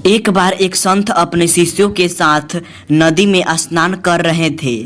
एक बार एक संत अपने शिष्यों के साथ नदी में स्नान कर रहे थे।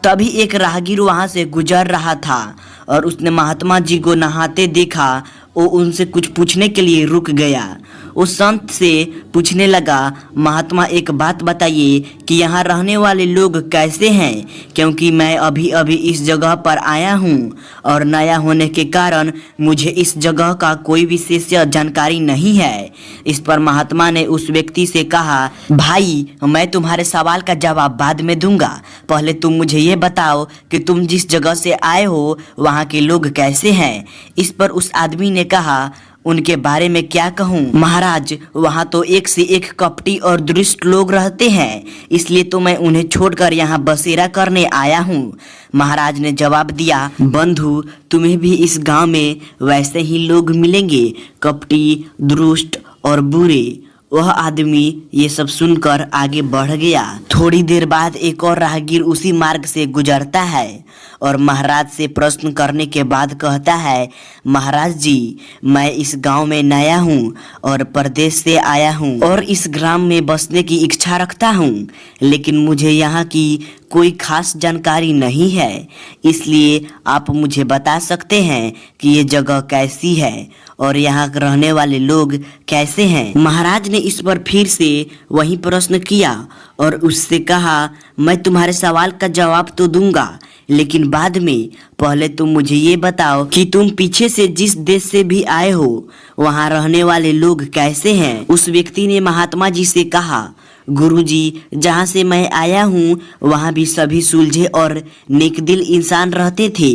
तभी एक राहगीर वहां से गुजर रहा था और उसने महात्मा जी को नहाते देखा। वो उनसे कुछ पूछने के लिए रुक गया। उस संत से पूछने लगा, महात्मा एक बात बताइए कि यहाँ रहने वाले लोग कैसे हैं, क्योंकि मैं अभी अभी इस जगह पर आया हूँ और नया होने के कारण मुझे इस जगह का कोई विशेष जानकारी नहीं है। इस पर महात्मा ने उस व्यक्ति से कहा, भाई मैं तुम्हारे सवाल का जवाब बाद में दूंगा, पहले तुम मुझे ये बताओ कि तुम जिस जगह से आए हो वहाँ के लोग कैसे हैं। इस पर उस आदमी ने कहा, उनके बारे में क्या कहूँ महाराज, वहाँ तो एक से एक कपटी और दुष्ट लोग रहते हैं, इसलिए तो मैं उन्हें छोड़कर यहाँ बसेरा करने आया हूँ। महाराज ने जवाब दिया, बंधु तुम्हें भी इस गांव में वैसे ही लोग मिलेंगे, कपटी, दुष्ट और बुरे। वह आदमी ये सब सुनकर आगे बढ़ गया। थोड़ी देर बाद एक और राहगीर उसी मार्ग से गुजरता है और महाराज से प्रश्न करने के बाद कहता है, महाराज जी मैं इस गांव में नया हूँ और प्रदेश से आया हूँ और इस ग्राम में बसने की इच्छा रखता हूँ, लेकिन मुझे यहाँ की कोई खास जानकारी नहीं है, इसलिए आप मुझे बता सकते हैं कि ये जगह कैसी है और यहाँ रहने वाले लोग कैसे हैं। महाराज ने इस पर फिर से वही प्रश्न किया और उससे कहा, मैं तुम्हारे सवाल का जवाब तो दूंगा, लेकिन बाद में। पहले तुम मुझे ये बताओ कि तुम पीछे से जिस देश से भी आए हो वहाँ रहने वाले लोग कैसे हैं। उस व्यक्ति ने महात्मा जी से कहा, गुरुजी जहाँ से मैं आया हूँ वहाँ भी सभी सुलझे और नेकदिल इंसान रहते थे।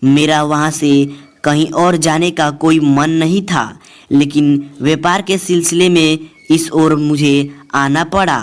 मेरा वहाँ से कहीं और जाने का कोई मन नहीं था, लेकिन व्यापार के सिलसिले में इस ओर मुझे आना पड़ा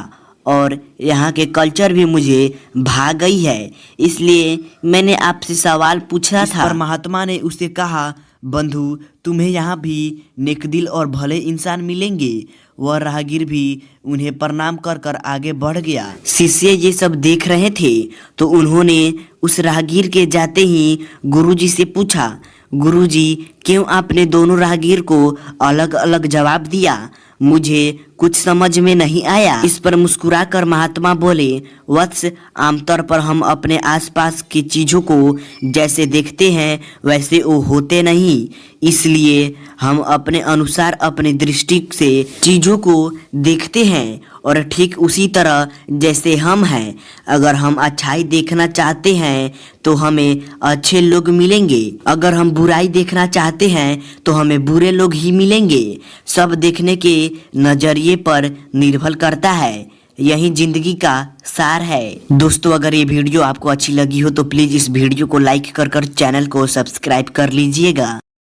और यहाँ के कल्चर भी मुझे भा गई है, इसलिए मैंने आपसे सवाल पूछा था। पर महात्मा ने उसे कहा, बंधु तुम्हें यहाँ भी नेकदिल और भले इंसान मिलेंगे। वह राहगीर भी उन्हें प्रणाम कर कर आगे बढ़ गया। शिष्य ये सब देख रहे थे तो उन्होंने उस राहगीर के जाते ही गुरुजी से पूछा, गुरुजी क्यों आपने दोनों राहगीर को अलग अलग जवाब दिया, मुझे कुछ समझ में नहीं आया। इस पर मुस्कुराकर महात्मा बोले, वत्स आमतौर पर हम अपने आसपास की चीजों को जैसे देखते हैं वैसे वो होते नहीं, इसलिए हम अपने अनुसार अपनी दृष्टि से चीजों को देखते हैं और ठीक उसी तरह जैसे हम हैं। अगर हम अच्छाई देखना चाहते हैं तो हमें अच्छे लोग मिलेंगे, अगर हम बुराई देखना चाहते हैं तो हमें बुरे लोग ही मिलेंगे। सब देखने के नजरिए पर निर्भर करता है, यही जिंदगी का सार है। दोस्तों अगर ये वीडियो आपको अच्छी लगी हो तो प्लीज इस वीडियो को लाइक कर चैनल को सब्सक्राइब कर लीजिएगा।